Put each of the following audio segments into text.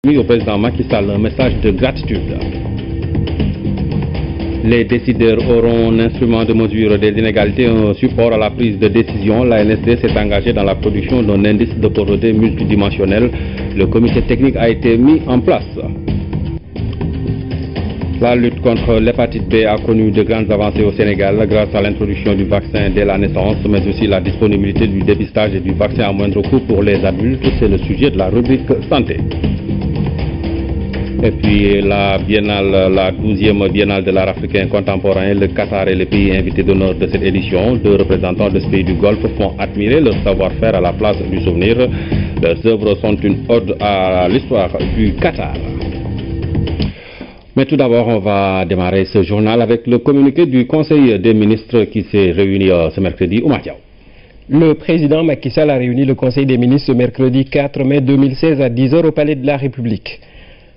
Au président Macky Sall un message de gratitude. Les décideurs auront un instrument de mesure des inégalités, un support à la prise de décision. La NSD s'est engagée dans la production d'un indice de pauvreté multidimensionnel. Le comité technique a été mis en place. La lutte contre l'hépatite B a connu de grandes avancées au Sénégal grâce à l'introduction du vaccin dès la naissance, mais aussi la disponibilité du dépistage et du vaccin à moindre coût pour les adultes. C'est le sujet de la rubrique santé. Et puis la 12e biennale de l'art africain contemporain, le Qatar est le pays invité d'honneur de cette édition. Deux représentants de ce pays du Golfe font admirer leur savoir-faire à la place du souvenir. Leurs œuvres sont une ode à l'histoire du Qatar. Mais tout d'abord, on va démarrer ce journal avec le communiqué du Conseil des ministres qui s'est réuni ce mercredi au Matiao. Le président Macky Sall a réuni le Conseil des ministres ce mercredi 4 mai 2016 à 10h au Palais de la République.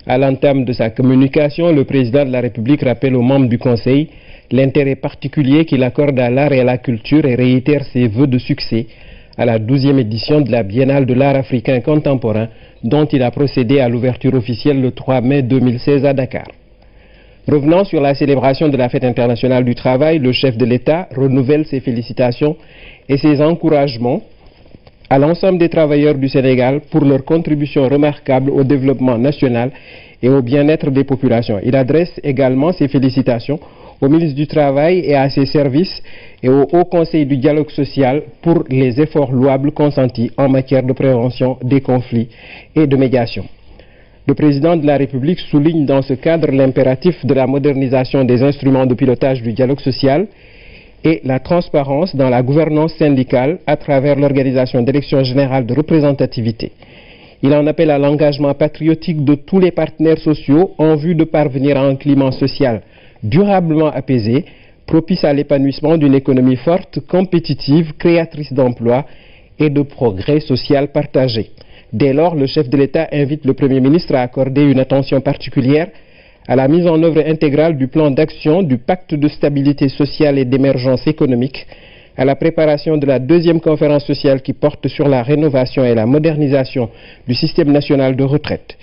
À l'entame de sa communication, le président de la République rappelle aux membres du Conseil l'intérêt particulier qu'il accorde à l'art et à la culture et réitère ses vœux de succès à la 12e édition de la Biennale de l'art africain contemporain dont il a procédé à l'ouverture officielle le 3 mai 2016 à Dakar. Revenant sur la célébration de la Fête internationale du travail, le chef de l'État renouvelle ses félicitations et ses encouragements à l'ensemble des travailleurs du Sénégal pour leur contribution remarquable au développement national et au bien-être des populations. Il adresse également ses félicitations au ministre du Travail et à ses services et au Haut Conseil du dialogue social pour les efforts louables consentis en matière de prévention des conflits et de médiation. Le président de la République souligne dans ce cadre l'impératif de la modernisation des instruments de pilotage du dialogue social et la transparence dans la gouvernance syndicale à travers l'organisation d'élections générales de représentativité. Il en appelle à l'engagement patriotique de tous les partenaires sociaux en vue de parvenir à un climat social durablement apaisé, propice à l'épanouissement d'une économie forte, compétitive, créatrice d'emplois et de progrès social partagé. Dès lors, le chef de l'État invite le Premier ministre à accorder une attention particulière à la mise en œuvre intégrale du plan d'action du pacte de stabilité sociale et d'émergence économique, à la préparation de la deuxième conférence sociale qui porte sur la rénovation et la modernisation du système national de retraite.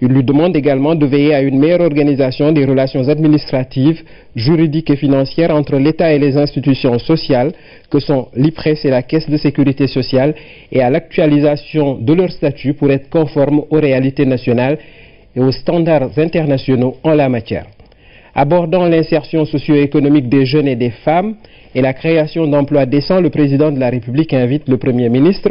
Il lui demande également de veiller à une meilleure organisation des relations administratives, juridiques et financières entre l'État et les institutions sociales, que sont l'IPRES et la Caisse de sécurité sociale, et à l'actualisation de leur statut pour être conforme aux réalités nationales et aux standards internationaux en la matière. Abordant l'insertion socio-économique des jeunes et des femmes et la création d'emplois décents, le président de la République invite le Premier ministre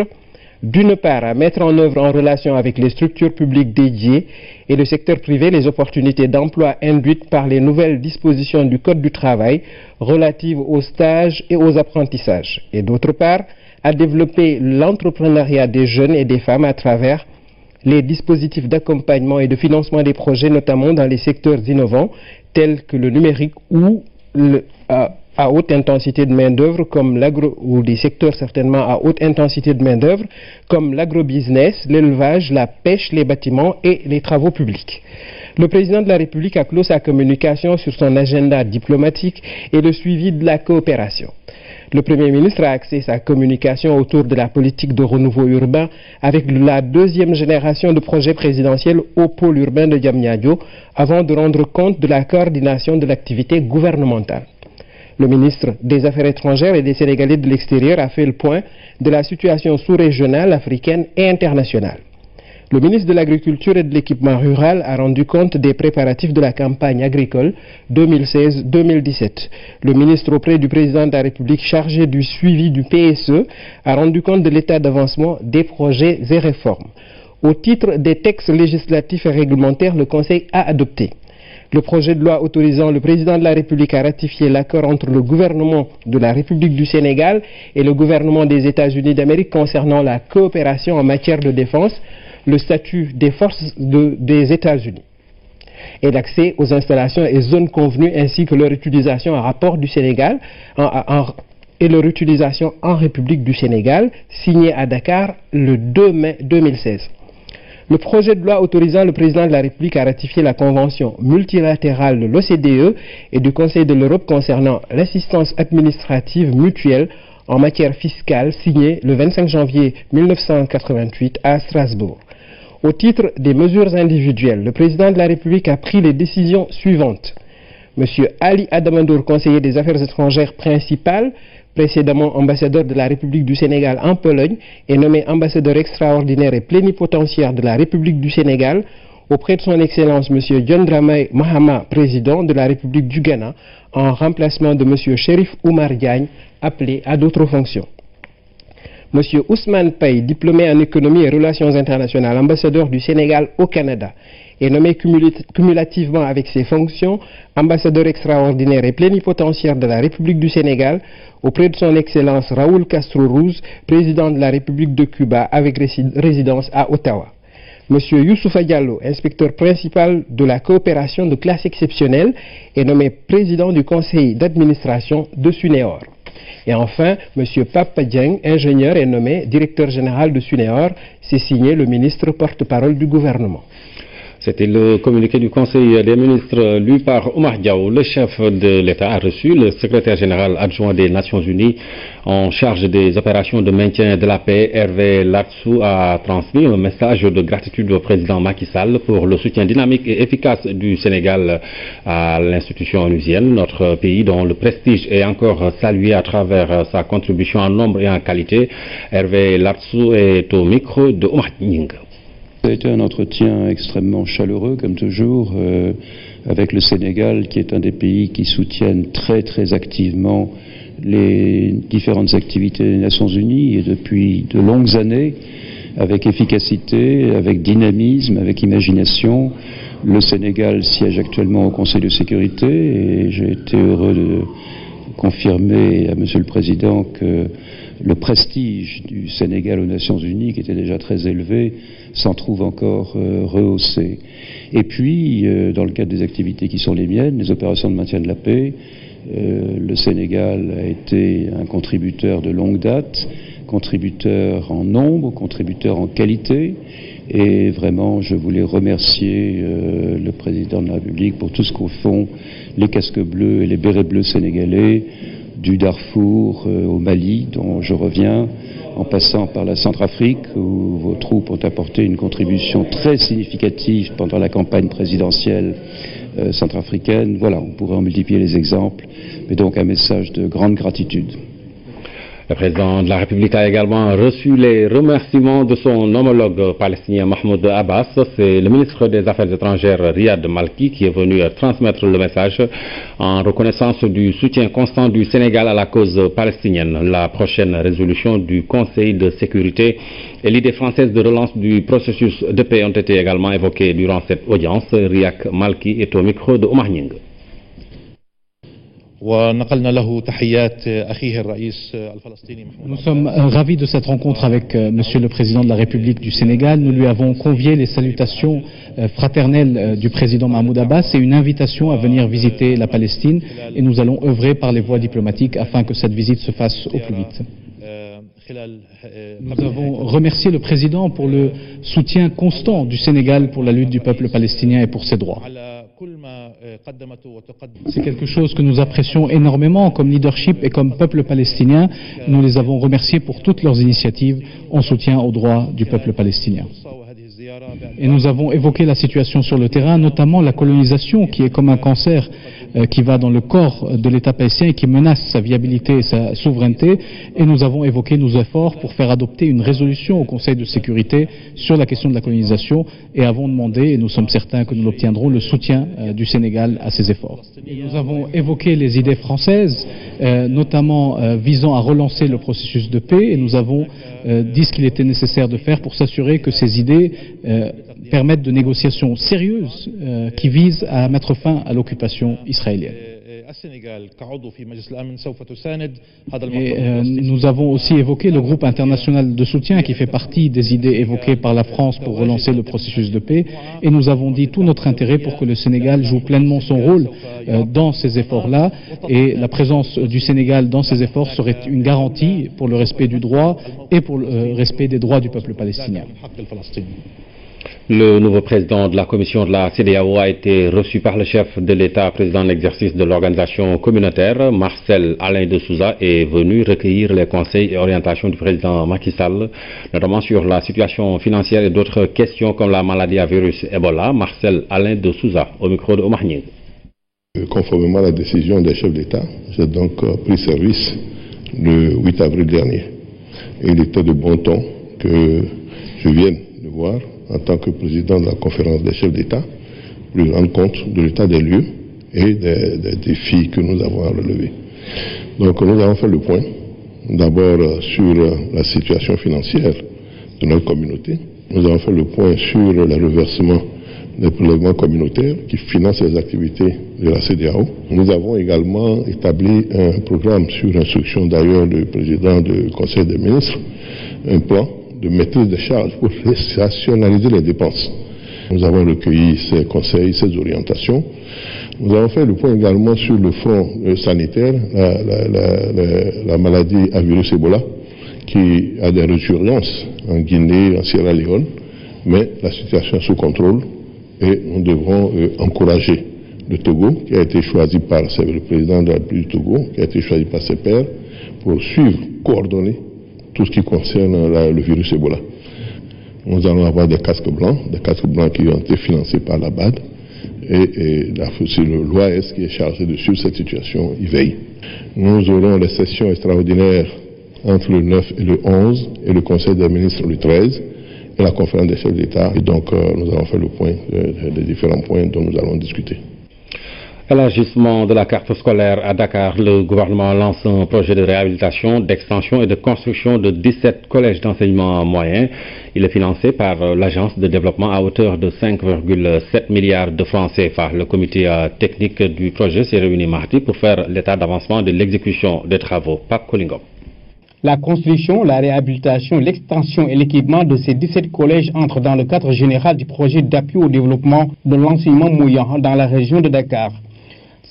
d'une part à mettre en œuvre en relation avec les structures publiques dédiées et le secteur privé les opportunités d'emploi induites par les nouvelles dispositions du Code du travail relatives aux stages et aux apprentissages, et d'autre part à développer l'entrepreneuriat des jeunes et des femmes à travers les dispositifs d'accompagnement et de financement des projets, notamment dans les secteurs innovants tels que le numérique ou à haute intensité de main-d'œuvre comme ou des secteurs certainement à haute intensité de main-d'œuvre comme l'agrobusiness, l'élevage, la pêche, les bâtiments et les travaux publics. Le président de la République a clos sa communication sur son agenda diplomatique et le suivi de la coopération. Le Premier ministre a axé sa communication autour de la politique de renouveau urbain avec la deuxième génération de projets présidentiels au pôle urbain de Diamniadio avant de rendre compte de la coordination de l'activité gouvernementale. Le ministre des Affaires étrangères et des Sénégalais de l'extérieur a fait le point de la situation sous-régionale, africaine et internationale. Le ministre de l'Agriculture et de l'Équipement rural a rendu compte des préparatifs de la campagne agricole 2016-2017. Le ministre auprès du président de la République chargé du suivi du PSE a rendu compte de l'état d'avancement des projets et réformes. Au titre des textes législatifs et réglementaires, le Conseil a adopté le projet de loi autorisant le président de la République à ratifier l'accord entre le gouvernement de la République du Sénégal et le gouvernement des États-Unis d'Amérique concernant la coopération en matière de défense, le statut des forces des États-Unis et l'accès aux installations et zones convenues ainsi que leur utilisation en rapport du Sénégal et leur utilisation en République du Sénégal, signé à Dakar le 2 mai 2016. Le projet de loi autorisant le président de la République à ratifier la convention multilatérale de l'OCDE et du Conseil de l'Europe concernant l'assistance administrative mutuelle en matière fiscale, signé le 25 janvier 1988 à Strasbourg. Au titre des mesures individuelles, le président de la République a pris les décisions suivantes. M. Ali Adamandour, conseiller des affaires étrangères principal, précédemment ambassadeur de la République du Sénégal en Pologne, est nommé ambassadeur extraordinaire et plénipotentiaire de la République du Sénégal auprès de son Excellence M. John Dramé Mahama, président de la République du Ghana, en remplacement de M. Chérif Oumar Diagne, appelé à d'autres fonctions. M. Ousmane Paye, diplômé en économie et relations internationales, ambassadeur du Sénégal au Canada, est nommé cumulativement avec ses fonctions ambassadeur extraordinaire et plénipotentiaire de la République du Sénégal auprès de son Excellence Raoul Castro Ruz, président de la République de Cuba avec résidence à Ottawa. M. Youssoufa Diallo, inspecteur principal de la coopération de classe exceptionnelle, est nommé président du conseil d'administration de Suneor. Et enfin, M. Papa Dieng, ingénieur, est nommé directeur général de Suneor. C'est signé le ministre porte-parole du gouvernement. C'était le communiqué du Conseil des ministres lu par Oumar Diaw. Le chef de l'État a reçu le secrétaire général adjoint des Nations Unies en charge des opérations de maintien de la paix. Hervé Latsou a transmis un message de gratitude au président Macky Sall pour le soutien dynamique et efficace du Sénégal à l'institution onusienne, notre pays dont le prestige est encore salué à travers sa contribution en nombre et en qualité. Hervé Latsou est au micro de Oumar Ning. Ça a été un entretien extrêmement chaleureux, comme toujours, avec le Sénégal, qui est un des pays qui soutiennent très activement les différentes activités des Nations Unies, et depuis de longues années, avec efficacité, avec dynamisme, avec imagination. Le Sénégal siège actuellement au Conseil de sécurité, et j'ai été heureux de confirmer à Monsieur le Président que le prestige du Sénégal aux Nations Unies, qui était déjà très élevé, s'en trouve encore rehaussé. Et puis, dans le cadre des activités qui sont les miennes, les opérations de maintien de la paix, le Sénégal a été un contributeur de longue date, contributeur en nombre, contributeur en qualité, et vraiment je voulais remercier le président de la République pour tout ce qu'au fond les casques bleus et les bérets bleus sénégalais, du Darfour au Mali, dont je reviens, en passant par la Centrafrique, où vos troupes ont apporté une contribution très significative pendant la campagne présidentielle centrafricaine. Voilà, on pourrait en multiplier les exemples, mais donc un message de grande gratitude. Le président de la République a également reçu les remerciements de son homologue palestinien Mahmoud Abbas. C'est le ministre des Affaires étrangères Riyad Malki qui est venu transmettre le message en reconnaissance du soutien constant du Sénégal à la cause palestinienne. La prochaine résolution du Conseil de sécurité et l'idée française de relance du processus de paix ont été également évoquées durant cette audience. Riyad Malki est au micro de Oumar Ning. Nous sommes ravis de cette rencontre avec Monsieur le Président de la République du Sénégal. Nous lui avons convié les salutations fraternelles du Président Mahmoud Abbas et une invitation à venir visiter la Palestine. Et nous allons œuvrer par les voies diplomatiques afin que cette visite se fasse au plus vite. Nous avons remercié le Président pour le soutien constant du Sénégal pour la lutte du peuple palestinien et pour ses droits. C'est quelque chose que nous apprécions énormément comme leadership et comme peuple palestinien. Nous les avons remerciés pour toutes leurs initiatives en soutien aux droits du peuple palestinien. Et nous avons évoqué la situation sur le terrain, notamment la colonisation qui est comme un cancer qui va dans le corps de l'État palestinien et qui menace sa viabilité et sa souveraineté. Et nous avons évoqué nos efforts pour faire adopter une résolution au Conseil de sécurité sur la question de la colonisation et avons demandé, et nous sommes certains que nous l'obtiendrons, le soutien du Sénégal à ces efforts. Et nous avons évoqué les idées françaises, notamment visant à relancer le processus de paix, et nous avons dit ce qu'il était nécessaire de faire pour s'assurer que ces idées permettent de négociations sérieuses qui visent à mettre fin à l'occupation israélienne. Et nous avons aussi évoqué le groupe international de soutien qui fait partie des idées évoquées par la France pour relancer le processus de paix, et nous avons dit tout notre intérêt pour que le Sénégal joue pleinement son rôle dans ces efforts-là, et la présence du Sénégal dans ces efforts serait une garantie pour le respect du droit et pour le respect des droits du peuple palestinien. Le nouveau président de la commission de la CEDEAO a été reçu par le chef de l'État, président en exercice de l'organisation communautaire. Marcel Alain de Souza est venu recueillir les conseils et orientations du président Macky Sall, notamment sur la situation financière et d'autres questions comme la maladie à virus Ebola. Marcel Alain de Souza, au micro de Omar Nying. Conformément à la décision des chefs d'État, j'ai donc pris service le 8 avril dernier. Et il était de bon ton que je vienne de voir en tant que président de la conférence des chefs d'État, pour lui rendre compte de l'état des lieux et des défis que nous avons à relever. Donc nous avons fait le point, d'abord sur la situation financière de notre communauté. Nous avons fait le point sur le reversement des prélèvements communautaires qui financent les activités de la CEDEAO. Nous avons également établi un programme sur instruction d'ailleurs du président du Conseil des ministres, un plan de maîtrise des charges pour rationaliser les dépenses. Nous avons recueilli ces conseils, ces orientations. Nous avons fait le point également sur le front sanitaire, la maladie à virus Ebola, qui a des résurgences en Guinée, en Sierra Leone, mais la situation est sous contrôle et nous devrons encourager le Togo, qui a été choisi par le président de la République du Togo, qui a été choisi par ses pairs, pour suivre, coordonner tout ce qui concerne le virus Ebola. Nous allons avoir des casques blancs qui ont été financés par la BAD et c'est l'OAS qui est chargé de suivre cette situation, il veille. Nous aurons les sessions extraordinaires entre le 9 et le 11 et le Conseil des ministres le 13 et la conférence des chefs d'État. Et donc nous allons faire le point des différents points dont nous allons discuter. Élargissement de la carte scolaire à Dakar, le gouvernement lance un projet de réhabilitation, d'extension et de construction de 17 collèges d'enseignement moyen. Il est financé par l'agence de développement à hauteur de 5,7 milliards de francs CFA. Le comité technique du projet s'est réuni mardi pour faire l'état d'avancement de l'exécution des travaux. Pape Kolingom. La construction, la réhabilitation, l'extension et l'équipement de ces 17 collèges entrent dans le cadre général du projet d'appui au développement de l'enseignement moyen dans la région de Dakar.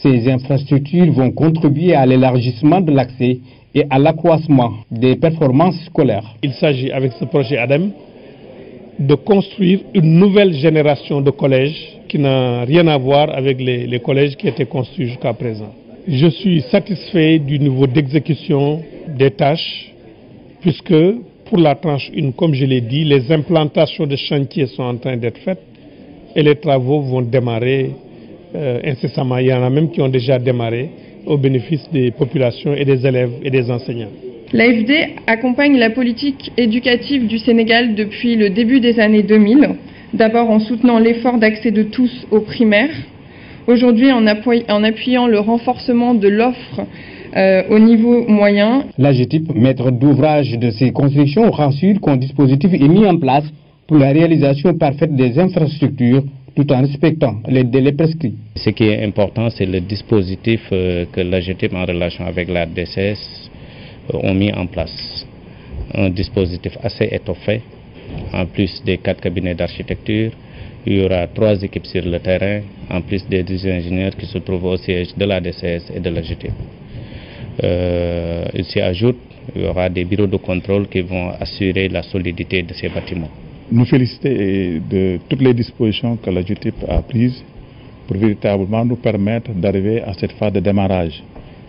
Ces infrastructures vont contribuer à l'élargissement de l'accès et à l'accroissement des performances scolaires. Il s'agit avec ce projet ADEM de construire une nouvelle génération de collèges qui n'a rien à voir avec les collèges qui étaient construits jusqu'à présent. Je suis satisfait du niveau d'exécution des tâches puisque pour la tranche 1, comme je l'ai dit, les implantations de chantiers sont en train d'être faites et les travaux vont démarrer incessamment. Il y en a même qui ont déjà démarré au bénéfice des populations et des élèves et des enseignants. L'AFD accompagne la politique éducative du Sénégal depuis le début des années 2000, d'abord en soutenant l'effort d'accès de tous aux primaires, aujourd'hui en appuyant le renforcement de l'offre au niveau moyen. L'AGETIP, maître d'ouvrage de ces constructions, rassure qu'un dispositif est mis en place pour la réalisation parfaite des infrastructures tout en respectant les délais prescrits. Ce qui est important, c'est le dispositif que l'AGETIP en relation avec la DCS ont mis en place. Un dispositif assez étoffé, en plus des 4 cabinets d'architecture. Il y aura 3 équipes sur le terrain, en plus des 10 ingénieurs qui se trouvent au siège de la DCS et de l'AGETIP. Il s'y ajoute, il y aura des bureaux de contrôle qui vont assurer la solidité de ces bâtiments. Nous féliciter de toutes les dispositions que l'AGETIP a prises pour véritablement nous permettre d'arriver à cette phase de démarrage.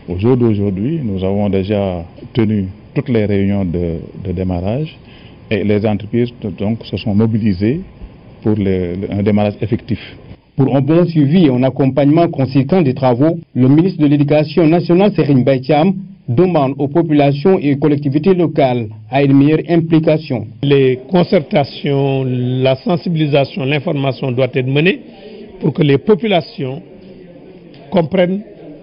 Au jour d'aujourd'hui, nous avons déjà tenu toutes les réunions de démarrage et les entreprises donc se sont mobilisées pour un démarrage effectif. Pour un bon suivi et un accompagnement conséquent des travaux, le ministre de l'Éducation nationale, Serigne Mbaye Thiam, demande aux populations et aux collectivités locales à une meilleure implication. Les concertations, la sensibilisation, l'information doit être menée pour que les populations comprennent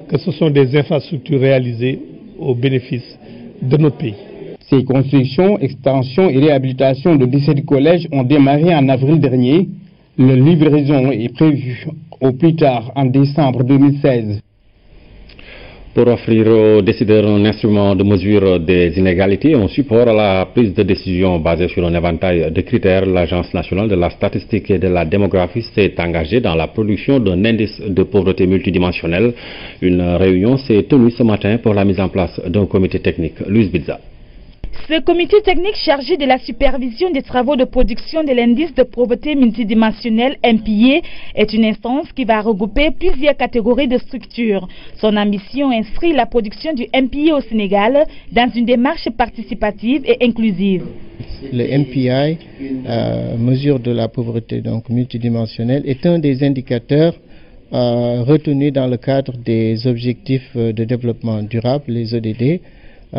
que ce sont des infrastructures réalisées au bénéfice de notre pays. Ces constructions, extensions et réhabilitations de 17 collèges ont démarré en avril dernier. La livraison est prévue au plus tard en décembre 2016. Pour offrir aux décideurs un instrument de mesure des inégalités et un support à la prise de décision basée sur un éventail de critères, l'Agence nationale de la statistique et de la démographie s'est engagée dans la production d'un indice de pauvreté multidimensionnel. Une réunion s'est tenue ce matin pour la mise en place d'un comité technique. Louise Bizza. Ce comité technique chargé de la supervision des travaux de production de l'indice de pauvreté multidimensionnel MPA est une instance qui va regrouper plusieurs catégories de structures. Son ambition inscrit la production du MPA au Sénégal dans une démarche participative et inclusive. Le MPI, mesure de la pauvreté donc multidimensionnelle, est un des indicateurs retenus dans le cadre des objectifs de développement durable, les ODD.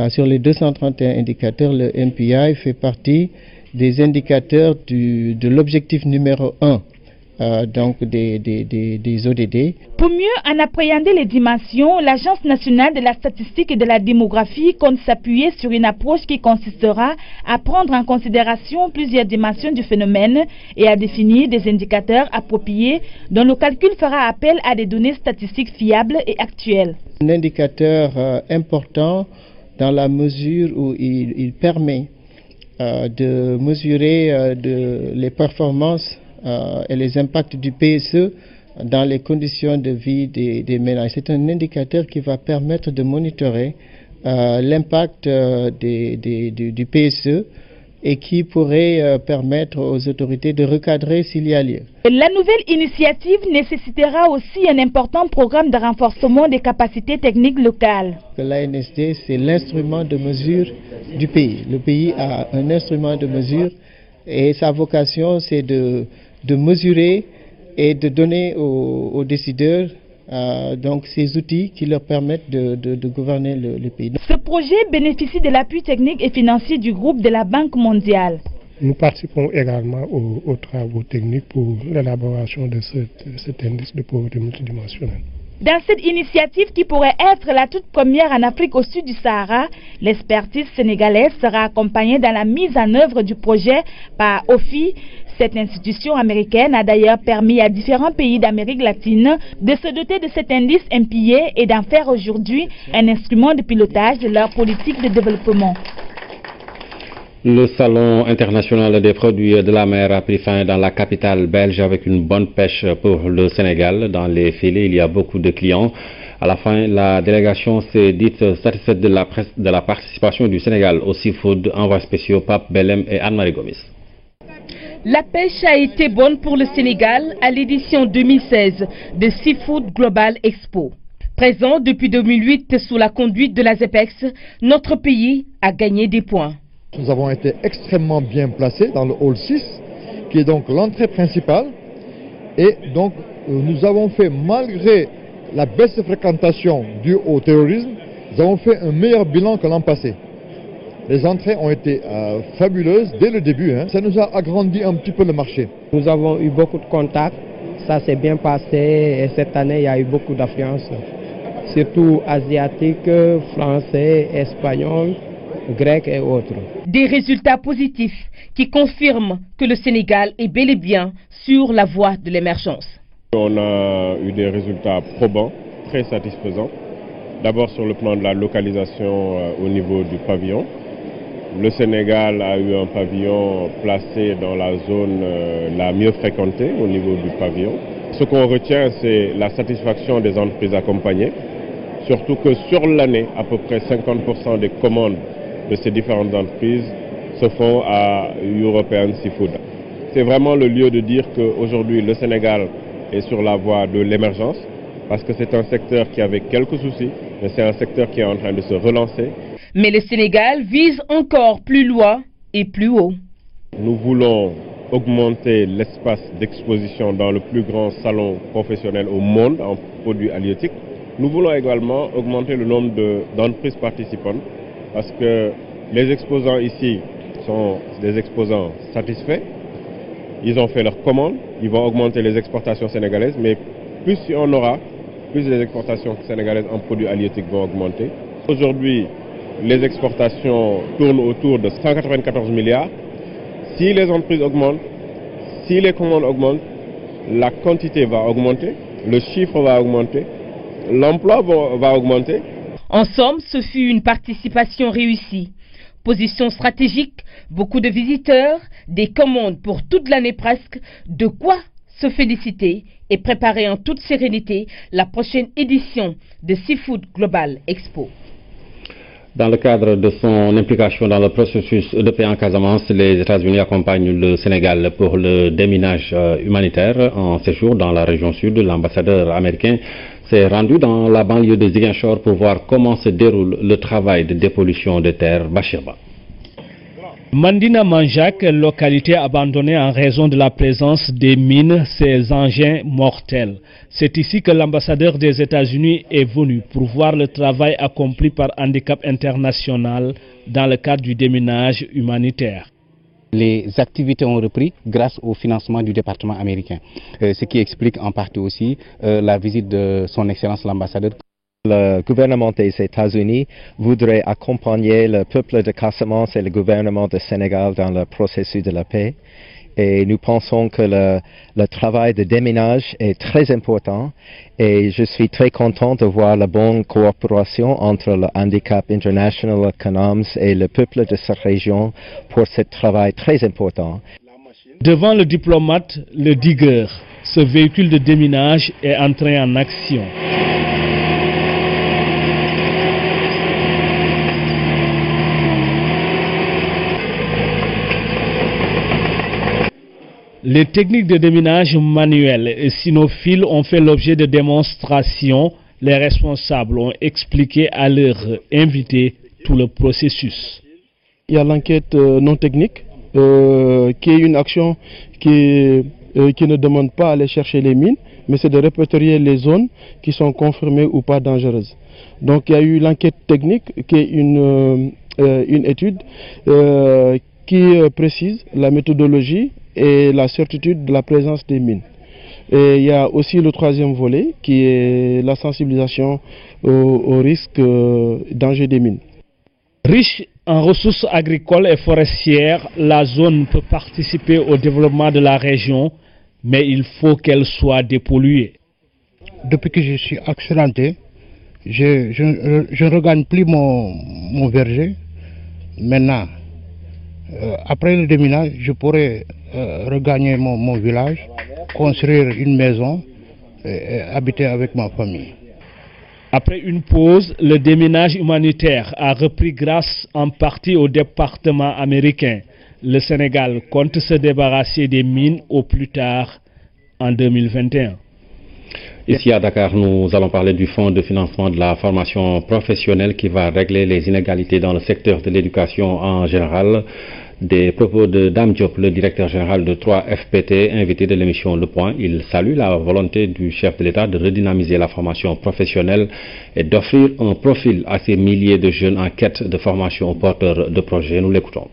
Sur les 231 indicateurs, le MPI fait partie des indicateurs de l'objectif numéro 1 donc des ODD. Pour mieux en appréhender les dimensions, l'Agence nationale de la statistique et de la démographie compte s'appuyer sur une approche qui consistera à prendre en considération plusieurs dimensions du phénomène et à définir des indicateurs appropriés dont le calcul fera appel à des données statistiques fiables et actuelles. Un indicateur important dans la mesure où il permet de mesurer les performances et les impacts du PSE dans les conditions de vie des ménages. C'est un indicateur qui va permettre de monitorer l'impact du PSE et qui pourrait permettre aux autorités de recadrer s'il y a lieu. La nouvelle initiative nécessitera aussi un important programme de renforcement des capacités techniques locales. L'ANSD, c'est l'instrument de mesure du pays. Le pays a un instrument de mesure et sa vocation, c'est de mesurer et de donner aux décideurs donc ces outils qui leur permettent de gouverner le pays. Ce projet bénéficie de l'appui technique et financier du groupe de la Banque mondiale. Nous participons également aux travaux techniques pour l'élaboration de cet indice de pauvreté multidimensionnelle. Dans cette initiative qui pourrait être la toute première en Afrique au sud du Sahara, l'expertise sénégalaise sera accompagnée dans la mise en œuvre du projet par OFI. Cette institution américaine a d'ailleurs permis à différents pays d'Amérique latine de se doter de cet indice MPA et d'en faire aujourd'hui un instrument de pilotage de leur politique de développement. Le salon international des produits de la mer a pris fin dans la capitale belge avec une bonne pêche pour le Sénégal. Dans les filets, il y a beaucoup de clients. À la fin, la délégation s'est dite satisfaite de la participation du Sénégal au seafood. Envois spéciaux Pape Belem et Anne-Marie Gomis. La pêche a été bonne pour le Sénégal à l'édition 2016 de Seafood Global Expo. Présent depuis 2008 sous la conduite de la ZEPEX, notre pays a gagné des points. Nous avons été extrêmement bien placés dans le hall 6, qui est donc l'entrée principale. Et donc, nous avons fait, malgré la baisse de fréquentation due au terrorisme, nous avons fait un meilleur bilan que l'an passé. Les entrées ont été fabuleuses dès le début. Ça nous a agrandi un petit peu le marché. Nous avons eu beaucoup de contacts, ça s'est bien passé et cette année il y a eu beaucoup d'affluence, surtout asiatiques, français, espagnols, grecs et autres. Des résultats positifs qui confirment que le Sénégal est bel et bien sur la voie de l'émergence. On a eu des résultats probants, très satisfaisants. D'abord sur le plan de la localisation au niveau du pavillon. Le Sénégal a eu un pavillon placé dans la zone la mieux fréquentée au niveau du pavillon. Ce qu'on retient, c'est la satisfaction des entreprises accompagnées. Surtout que sur l'année, à peu près 50% des commandes de ces différentes entreprises se font à European Seafood. C'est vraiment le lieu de dire qu'aujourd'hui, le Sénégal est sur la voie de l'émergence, parce que c'est un secteur qui avait quelques soucis, mais c'est un secteur qui est en train de se relancer. Mais le Sénégal vise encore plus loin et plus haut. Nous voulons augmenter l'espace d'exposition dans le plus grand salon professionnel au monde en produits halieutiques. Nous voulons également augmenter le nombre d'entreprises participantes, parce que les exposants ici sont des exposants satisfaits. Ils ont fait leurs commandes, ils vont augmenter les exportations sénégalaises, mais plus il y en aura, plus les exportations sénégalaises en produits halieutiques vont augmenter. Aujourd'hui, les exportations tournent autour de 194 milliards. Si les entreprises augmentent, si les commandes augmentent, la quantité va augmenter, le chiffre va augmenter, l'emploi va augmenter. En somme, ce fut une participation réussie. Position stratégique, beaucoup de visiteurs, des commandes pour toute l'année presque, de quoi se féliciter et préparer en toute sérénité la prochaine édition de Seafood Global Expo. Dans le cadre de son implication dans le processus de paix en Casamance, les États-Unis accompagnent le Sénégal pour le déminage humanitaire. En séjour dans la région sud, l'ambassadeur américain s'est rendu dans la banlieue de Ziguinchor pour voir comment se déroule le travail de dépollution de terre. Bachirba. Mandina Manjak, localité abandonnée en raison de la présence des mines, ces engins mortels. C'est ici que l'ambassadeur des États-Unis est venu pour voir le travail accompli par Handicap International dans le cadre du déminage humanitaire. Les activités ont repris grâce au financement du département américain, ce qui explique en partie aussi la visite de son Excellence l'ambassadeur. Le gouvernement des États-Unis voudrait accompagner le peuple de Casamance et le gouvernement du Sénégal dans le processus de la paix. Et nous pensons que le travail de déminage est très important et je suis très content de voir la bonne coopération entre le Handicap International CANAMS et le peuple de cette région pour ce travail très important. Devant le diplomate, le Digger, ce véhicule de déminage est entré en action. Les techniques de déminage manuel et cynophiles ont fait l'objet de démonstrations. Les responsables ont expliqué à leurs invités tout le processus. Il y a l'enquête non technique, qui est une action qui ne demande pas à aller chercher les mines, mais c'est de répertorier les zones qui sont confirmées ou pas dangereuses. Donc il y a eu l'enquête technique, qui est une étude qui précise la méthodologie et la certitude de la présence des mines. Et il y a aussi le troisième volet qui est la sensibilisation au risque danger des mines. Riche en ressources agricoles et forestières, la zone peut participer au développement de la région, mais il faut qu'elle soit dépolluée. Depuis que je suis accidenté, je ne regagne plus mon verger. Maintenant, après le déminage, je pourrais regagner mon village, construire une maison et habiter avec ma famille. Après une pause, le déminage humanitaire a repris grâce en partie au département américain. Le Sénégal compte se débarrasser des mines au plus tard en 2021. Ici à Dakar, nous allons parler du fonds de financement de la formation professionnelle qui va régler les inégalités dans le secteur de l'éducation en général. Des propos de Dame Diop, le directeur général de 3FPT, invité de l'émission Le Point. Il salue la volonté du chef de l'État de redynamiser la formation professionnelle et d'offrir un profil à ces milliers de jeunes en quête de formation porteurs de projets. Nous l'écoutons.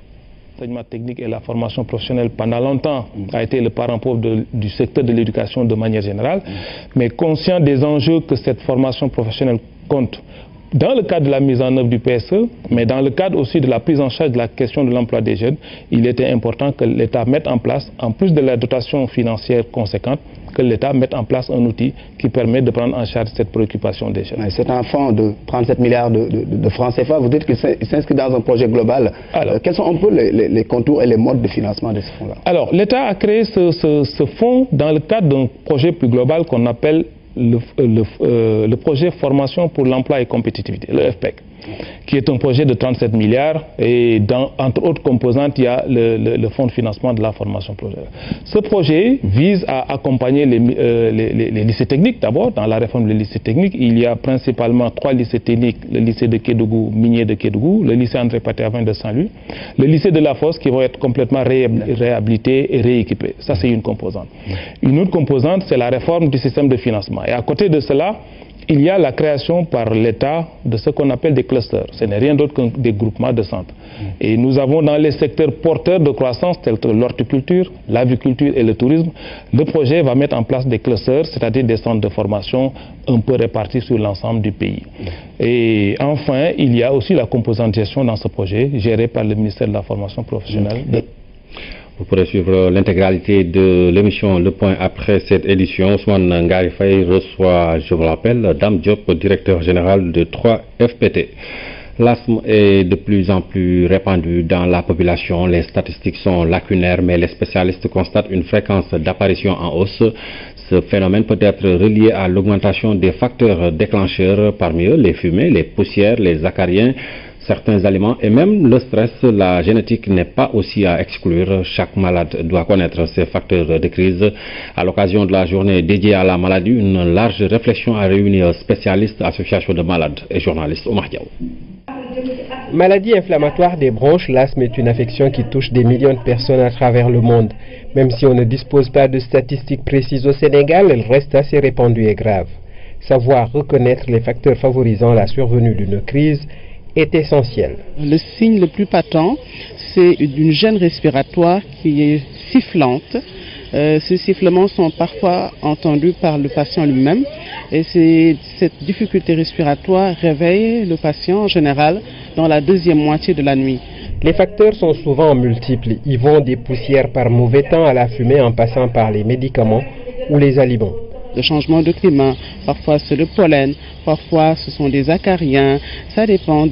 L'enseignement technique et la formation professionnelle pendant longtemps a été le parent pauvre du secteur de l'éducation de manière générale, mais conscient des enjeux que cette formation professionnelle compte dans le cadre de la mise en œuvre du PSE, mais dans le cadre aussi de la prise en charge de la question de l'emploi des jeunes, il était important que l'État mette en place, en plus de la dotation financière conséquente, que l'État mette en place un outil qui permet de prendre en charge cette préoccupation des jeunes. C'est un fonds de 37 milliards de francs CFA. Vous dites qu'il s'inscrit dans un projet global. Alors, quels sont un peu les contours et les modes de financement de ce fonds-là? Alors, l'État a créé ce fonds dans le cadre d'un projet plus global qu'on appelle le projet formation pour l'emploi et compétitivité, le FPEC, qui est un projet de 37 milliards et entre autres composantes, il y a le fonds de financement de la formation professionnelle. Ce projet vise à accompagner les lycées techniques d'abord. Dans la réforme des lycées techniques, il y a principalement 3 lycées techniques, le lycée de Kédougou, minier de Kédougou, le lycée André Paté-Avin de Saint-Louis, le lycée de La Fosse qui vont être complètement réhabilités et rééquipés. Ça, c'est une composante. Une autre composante, c'est la réforme du système de financement. Et à côté de cela, il y a la création par l'État de ce qu'on appelle des clusters. Ce n'est rien d'autre que des groupements de centres. Et nous avons dans les secteurs porteurs de croissance, tels que l'horticulture, l'aviculture et le tourisme, le projet va mettre en place des clusters, c'est-à-dire des centres de formation un peu répartis sur l'ensemble du pays. Et enfin, il y a aussi la composante gestion dans ce projet, gérée par le ministère de la formation professionnelle. Vous pourrez suivre l'intégralité de l'émission Le Point après cette édition. Ousmane Ngari Faye reçoit, je vous rappelle, Dame Diop, directeur général de 3FPT. L'asthme est de plus en plus répandu dans la population. Les statistiques sont lacunaires, mais les spécialistes constatent une fréquence d'apparition en hausse. Ce phénomène peut être relié à l'augmentation des facteurs déclencheurs, parmi eux les fumées, les poussières, les acariens. certains aliments et même le stress. La génétique n'est pas aussi à exclure. Chaque malade doit connaître ses facteurs de crise. À l'occasion de la journée dédiée à la maladie, une large réflexion a réuni spécialistes, associations de malades et journalistes. Omar Diaw. Maladie inflammatoire des bronches, l'asthme est une affection qui touche des millions de personnes à travers le monde. Même si on ne dispose pas de statistiques précises au Sénégal, elle reste assez répandue et grave. Savoir reconnaître les facteurs favorisant la survenue d'une crise est essentiel. Le signe le plus patent, c'est une gêne respiratoire qui est sifflante. Ces sifflements sont parfois entendus par le patient lui-même et cette difficulté respiratoire réveille le patient en général dans la deuxième moitié de la nuit. Les facteurs sont souvent multiples. Ils vont des poussières par mauvais temps à la fumée en passant par les médicaments ou les aliments. Le changement de climat, parfois c'est le pollen, parfois ce sont des acariens, ça dépend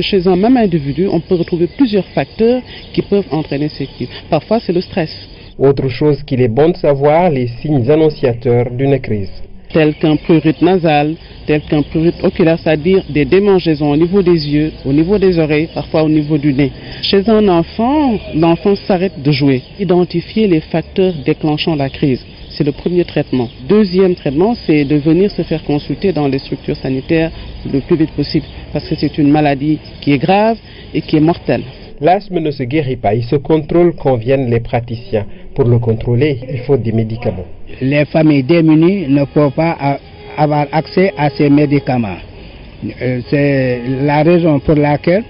chez un même individu, on peut retrouver plusieurs facteurs qui peuvent entraîner ces crises. Parfois c'est le stress. Autre chose qu'il est bon de savoir, les signes annonciateurs d'une crise. Tel qu'un prurite nasal, tel qu'un prurite oculaire, c'est-à-dire des démangeaisons au niveau des yeux, au niveau des oreilles, parfois au niveau du nez. Chez un enfant, l'enfant s'arrête de jouer. Identifier les facteurs déclenchant la crise. C'est le premier traitement. Deuxième traitement, c'est de venir se faire consulter dans les structures sanitaires le plus vite possible, parce que c'est une maladie qui est grave et qui est mortelle. L'asthme ne se guérit pas, il se contrôle quand viennent les praticiens. Pour le contrôler, il faut des médicaments. Les familles démunies ne peuvent pas avoir accès à ces médicaments. C'est la raison pour laquelle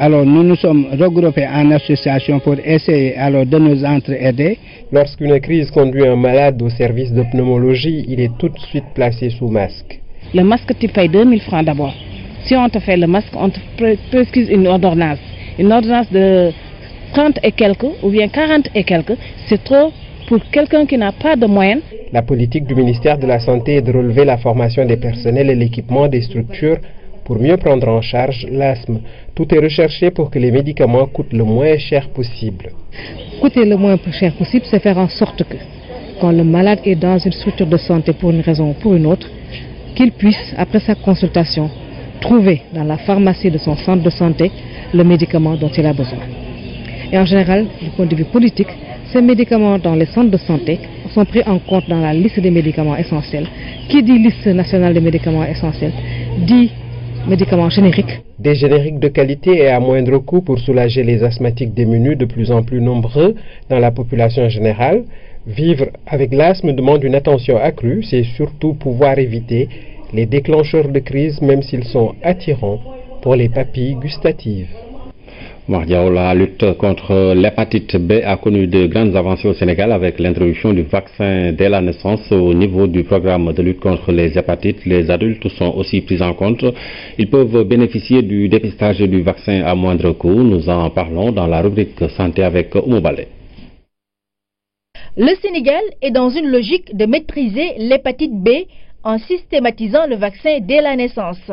nous nous sommes regroupés en association pour essayer de nous entraider. Lorsqu'une crise conduit un malade au service de pneumologie, il est tout de suite placé sous masque. Le masque, tu payes 2000 francs d'abord. Si on te fait le masque, on te prescrit une ordonnance. Une ordonnance de 30 et quelques ou bien 40 et quelques, c'est trop pour quelqu'un qui n'a pas de moyens. La politique du ministère de la Santé est de relever la formation des personnels et l'équipement des structures pour mieux prendre en charge l'asthme. Tout est recherché pour que les médicaments coûtent le moins cher possible. Coûter le moins cher possible, c'est faire en sorte que, quand le malade est dans une structure de santé pour une raison ou pour une autre, qu'il puisse, après sa consultation, trouver dans la pharmacie de son centre de santé le médicament dont il a besoin. Et en général, du point de vue politique, ces médicaments dans les centres de santé sont pris en compte dans la liste des médicaments essentiels. Qui dit liste nationale des médicaments essentiels dit médicaments génériques. Des génériques de qualité et à moindre coût pour soulager les asthmatiques démunis de plus en plus nombreux dans la population générale. Vivre avec l'asthme demande une attention accrue, c'est surtout pouvoir éviter les déclencheurs de crise même s'ils sont attirants pour les papilles gustatives. La lutte contre l'hépatite B a connu de grandes avancées au Sénégal avec l'introduction du vaccin dès la naissance. Au niveau du programme de lutte contre les hépatites, les adultes sont aussi pris en compte. Ils peuvent bénéficier du dépistage et du vaccin à moindre coût. Nous en parlons dans la rubrique santé avec Oumou Balé. Le Sénégal est dans une logique de maîtriser l'hépatite B en systématisant le vaccin dès la naissance,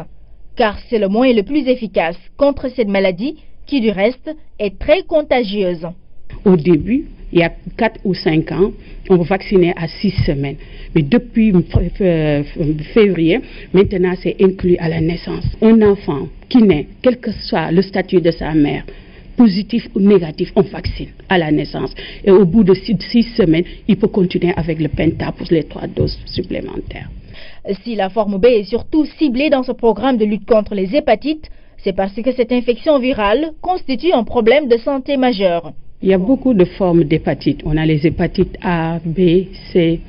car c'est le moyen le plus efficace contre cette maladie qui du reste est très contagieuse. Au début, il y a 4 ou 5 ans, on vaccinait à 6 semaines. Mais depuis février, maintenant c'est inclus à la naissance. Un enfant qui naît, quel que soit le statut de sa mère, positif ou négatif, on vaccine à la naissance. Et au bout de 6 semaines, il peut continuer avec le Penta pour les 3 doses supplémentaires. Si la forme B est surtout ciblée dans ce programme de lutte contre les hépatites, c'est parce que cette infection virale constitue un problème de santé majeur. Il y a beaucoup de formes d'hépatite. On a les hépatites A, B, C,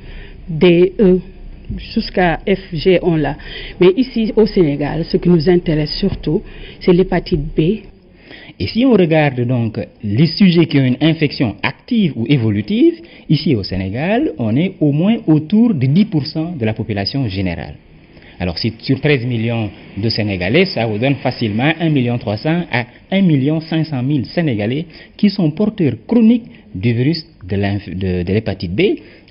D, E, jusqu'à F, G, on l'a. Mais ici au Sénégal, ce qui nous intéresse surtout, c'est l'hépatite B. Et si on regarde donc les sujets qui ont une infection active ou évolutive, ici au Sénégal, on est au moins autour de 10% de la population générale. Alors si sur 13 millions de Sénégalais, ça vous donne facilement 1,3 million à 1,5 million Sénégalais qui sont porteurs chroniques du virus de l'hépatite B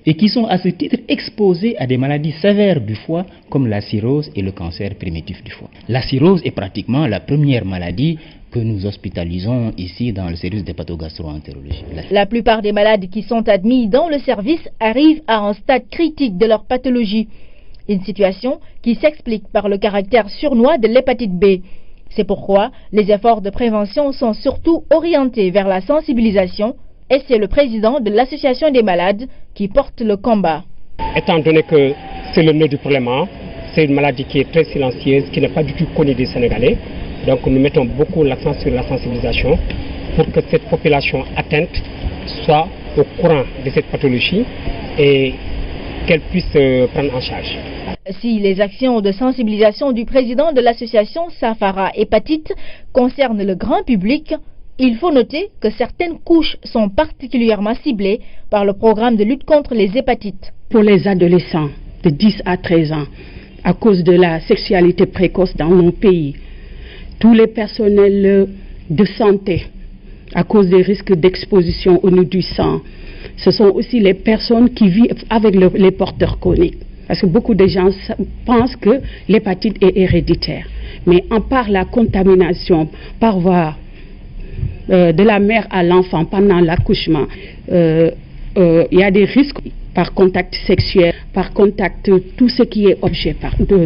et qui sont à ce titre exposés à des maladies sévères du foie comme la cirrhose et le cancer primitif du foie. La cirrhose est pratiquement la première maladie que nous hospitalisons ici dans le service d'hépatogastro-entérologie. La plupart des malades qui sont admis dans le service arrivent à un stade critique de leur pathologie. Une situation qui s'explique par le caractère sournois de l'hépatite B. C'est pourquoi les efforts de prévention sont surtout orientés vers la sensibilisation et c'est le président de l'association des malades qui porte le combat. Étant donné que c'est le nœud du problème, c'est une maladie qui est très silencieuse, qui n'est pas du tout connue des Sénégalais. Donc nous mettons beaucoup l'accent sur la sensibilisation pour que cette population atteinte soit au courant de cette pathologie et qu'elle puisse prendre en charge. Si les actions de sensibilisation du président de l'association Safara Hépatite concernent le grand public, il faut noter que certaines couches sont particulièrement ciblées par le programme de lutte contre les hépatites. Pour les adolescents de 10 à 13 ans, à cause de la sexualité précoce dans nos pays, tous les personnels de santé, à cause des risques d'exposition au niveau du sang, ce sont aussi les personnes qui vivent avec les porteurs chroniques. Parce que beaucoup de gens pensent que l'hépatite est héréditaire. Mais par la contamination, par voie de la mère à l'enfant pendant l'accouchement, il y a des risques par contact sexuel, par contact, tout ce qui est objet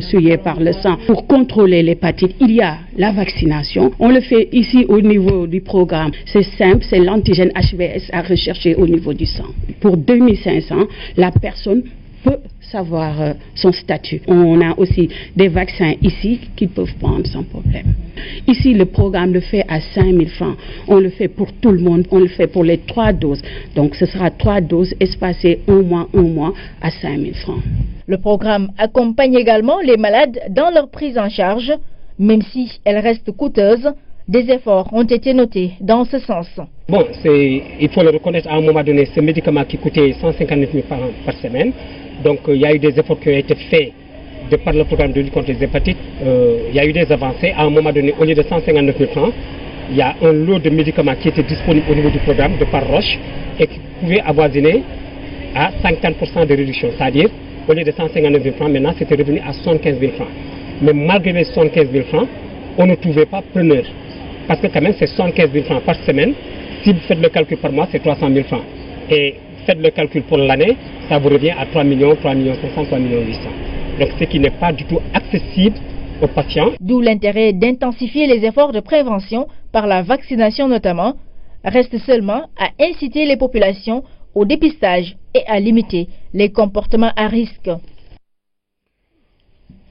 souillé par le sang. Pour contrôler l'hépatite, il y a la vaccination. On le fait ici au niveau du programme. C'est simple, c'est l'antigène HBS à rechercher au niveau du sang. Pour 2500, la personne peut savoir son statut. On a aussi des vaccins ici qu'ils peuvent prendre sans problème. Ici, le programme le fait à 5000 francs. On le fait pour tout le monde. On le fait pour les 3 doses. Donc, ce sera 3 doses espacées un mois à 5000 francs. Le programme accompagne également les malades dans leur prise en charge. Même si elle reste coûteuse, des efforts ont été notés dans ce sens. Bon, il faut le reconnaître, à un moment donné, ce médicament qui coûtait 159 000 par semaine. Donc il y a eu des efforts qui ont été faits de par le programme de lutte contre les hépatites. Il y a eu des avancées. À un moment donné, au lieu de 159 000 francs, il y a un lot de médicaments qui était disponible au niveau du programme de par Roche et qui pouvait avoisiner à 50% de réduction. C'est-à-dire, au lieu de 159 000 francs, maintenant c'était revenu à 75 000 francs. Mais malgré les 75 000 francs, on ne trouvait pas preneur. Parce que quand même, c'est 75 000 francs par semaine. Si vous faites le calcul par mois, c'est 300 000 francs. Et faites le calcul pour l'année, ça vous revient à 3 millions, 3 millions 500, 3 millions 800. Donc ce qui n'est pas du tout accessible aux patients. D'où l'intérêt d'intensifier les efforts de prévention par la vaccination notamment. Reste seulement à inciter les populations au dépistage et à limiter les comportements à risque.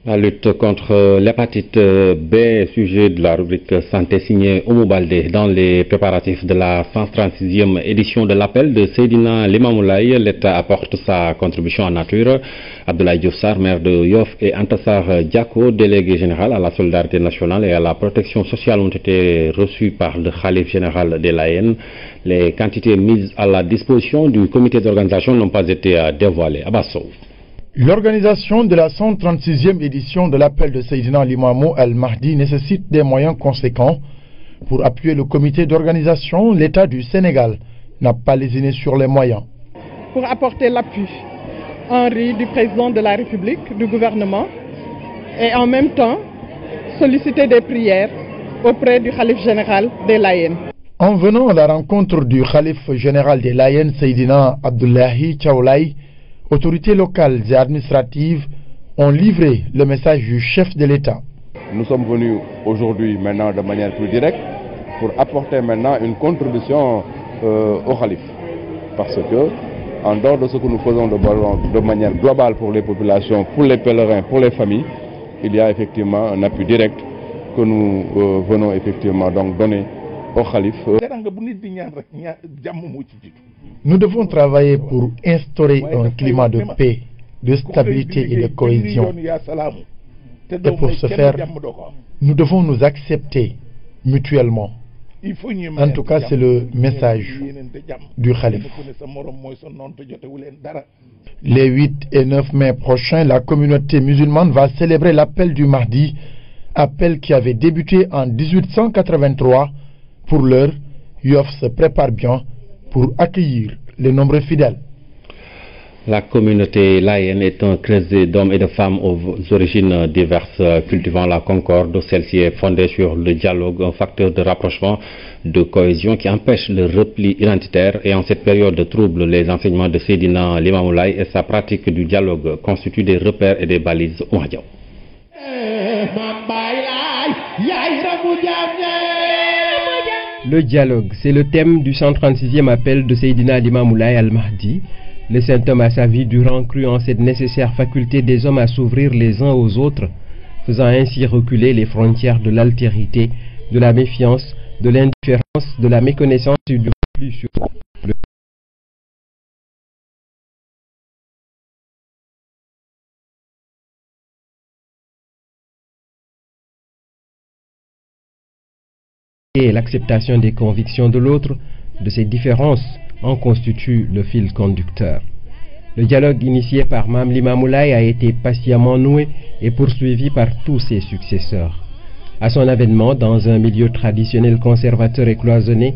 La lutte contre l'hépatite B, sujet de la rubrique santé signée Oumou Baldé dans les préparatifs de la 136e édition de l'appel de Seydina Limamoulaye. L'État apporte sa contribution en nature. Abdoulaye Diouf Sarr, maire de Yoff, et Antassar Diako, délégué général à la solidarité nationale et à la protection sociale, ont été reçus par le khalife général des Layènes. Les quantités mises à la disposition du comité d'organisation n'ont pas été dévoilées. Abassou. L'organisation de la 136e édition de l'appel de Seydina Limamou Al-Mahdi nécessite des moyens conséquents. Pour appuyer le comité d'organisation, l'État du Sénégal n'a pas lésiné sur les moyens. Pour apporter l'appui en riz du président de la République, du gouvernement, et en même temps solliciter des prières auprès du khalife général des Layènes. En venant à la rencontre du khalife général des Layènes, Seydina Abdoulahi Thiaoulaye, autorités locales et administratives ont livré le message du chef de l'État. Nous sommes venus aujourd'hui maintenant de manière plus directe pour apporter maintenant une contribution au khalife. Parce que, en dehors de ce que nous faisons de manière globale pour les populations, pour les pèlerins, pour les familles, il y a effectivement un appui direct que nous venons effectivement donc donner au khalife. Nous devons travailler pour instaurer un climat de paix, de stabilité et de cohésion. Et pour ce faire, nous devons nous accepter mutuellement. En tout cas, c'est le message du khalife. Les 8 et 9 mai prochains, la communauté musulmane va célébrer l'appel du Mahdi, appel qui avait débuté en 1883. Pour l'heure, Yoff se prépare bien pour accueillir les nombreux fidèles. La communauté layène est un creuset d'hommes et de femmes aux origines diverses cultivant la concorde. Celle-ci est fondée sur le dialogue, un facteur de rapprochement, de cohésion qui empêche le repli identitaire. Et en cette période de trouble, les enseignements de Seydina Limamoulaye et sa pratique du dialogue constituent des repères et des balises. Le dialogue, c'est le thème du 136e appel de Seydina Limamoulaye Al-Mahdi. Le saint homme à sa vie durant cru en cette nécessaire faculté des hommes à s'ouvrir les uns aux autres, faisant ainsi reculer les frontières de l'altérité, de la méfiance, de l'indifférence, de la méconnaissance et du reflux sur le et l'acceptation des convictions de l'autre, de ses différences, en constitue le fil conducteur. Le dialogue initié par Mame Limamoulaye a été patiemment noué et poursuivi par tous ses successeurs. À son avènement, dans un milieu traditionnel conservateur et cloisonné,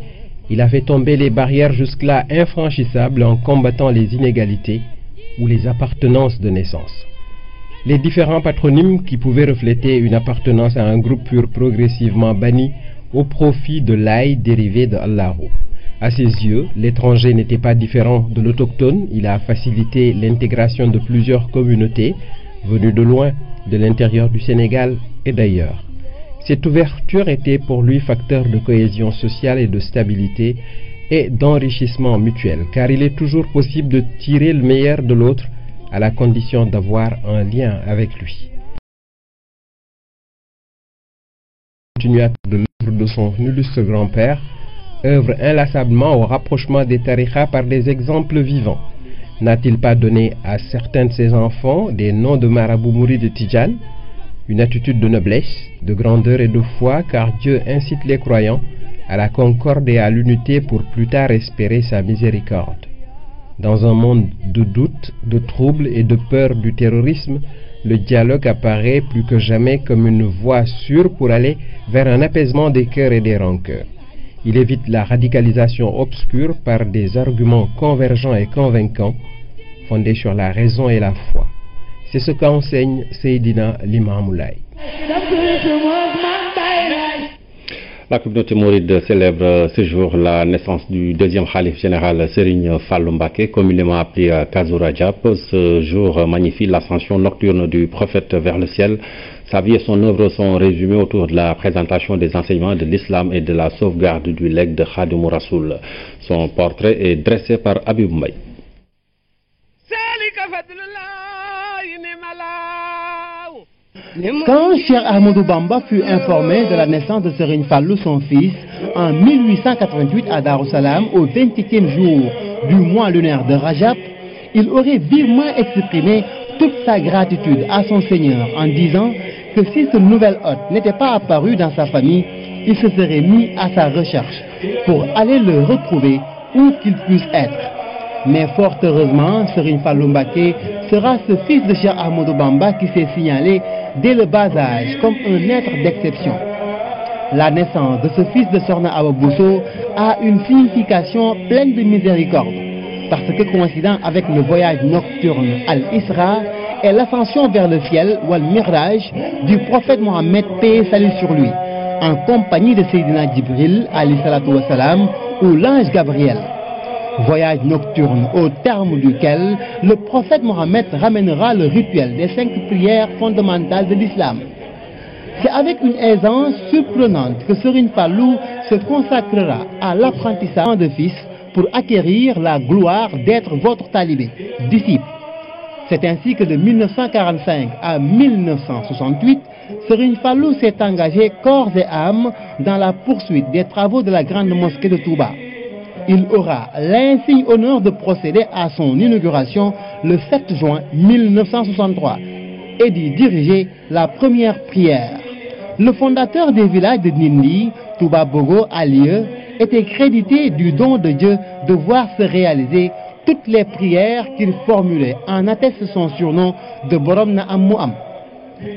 il a fait tomber les barrières jusque-là infranchissables en combattant les inégalités ou les appartenances de naissance. Les différents patronymes qui pouvaient refléter une appartenance à un groupe furent progressivement bannis au profit de l'aï dérivé de Allahu. À ses yeux, l'étranger n'était pas différent de l'autochtone. Il a facilité l'intégration de plusieurs communautés venues de loin, de l'intérieur du Sénégal et d'ailleurs. Cette ouverture était pour lui facteur de cohésion sociale et de stabilité et d'enrichissement mutuel, car il est toujours possible de tirer le meilleur de l'autre à la condition d'avoir un lien avec lui. Continuateur de l'œuvre de son illustre grand-père, œuvre inlassablement au rapprochement des tariqas par des exemples vivants. N'a-t-il pas donné à certains de ses enfants des noms de marabouts mourides de Tidjane? Une attitude de noblesse, de grandeur et de foi, car Dieu incite les croyants à la concorde et à l'unité pour plus tard espérer sa miséricorde. Dans un monde de doute, de troubles et de peur du terrorisme, le dialogue apparaît plus que jamais comme une voie sûre pour aller vers un apaisement des cœurs et des rancœurs. Il évite la radicalisation obscure par des arguments convergents et convaincants, fondés sur la raison et la foi. C'est ce qu'enseigne Seydina Limamoulaye. La communauté mouride célèbre ce jour la naissance du deuxième khalife général Serigne Fallou Mbacké, communément appelé Kazu Rajab. Ce jour magnifie l'ascension nocturne du prophète vers le ciel. Sa vie et son œuvre sont résumées autour de la présentation des enseignements de l'islam et de la sauvegarde du legs de Khadimou Rassoul. Son portrait est dressé par Habib Mbaye. Quand Cheikh Ahmadou Bamba fut informé de la naissance de Serigne Fallou, son fils, en 1888 à Darussalam, au 28e jour du mois lunaire de Rajab, il aurait vivement exprimé toute sa gratitude à son Seigneur en disant que si ce nouvel hôte n'était pas apparu dans sa famille, il se serait mis à sa recherche pour aller le retrouver où qu'il puisse être. Mais fort heureusement, Serigne Fallou Mbacké sera ce fils de Cheikh Ahmadou Bamba qui s'est signalé dès le bas âge comme un être d'exception. La naissance de ce fils de Sokhna Awa Bousso a une signification pleine de miséricorde, parce que coïncidant avec le voyage nocturne Al-Isra et l'ascension vers le ciel ou Al-Miraj du prophète Mohammed, paix et salut sur lui, en compagnie de Seydina Djibril alayhi salatu wassalam ou l'ange Gabriel. Voyage nocturne au terme duquel le prophète Mohammed ramènera le rituel des 5 prières fondamentales de l'islam. C'est avec une aisance surprenante que Serigne Fallou se consacrera à l'apprentissage de fils pour acquérir la gloire d'être votre talibé, disciple. C'est ainsi que de 1945 à 1968, Serigne Fallou s'est engagé corps et âme dans la poursuite des travaux de la grande mosquée de Touba. Il aura l'insigne honneur de procéder à son inauguration le 7 juin 1963 et d'y diriger la première prière. Le fondateur des villages de Nindi, Touba Bogo Alieu, était crédité du don de Dieu de voir se réaliser toutes les prières qu'il formulait, en atteste son surnom de Borom Naam Mouam.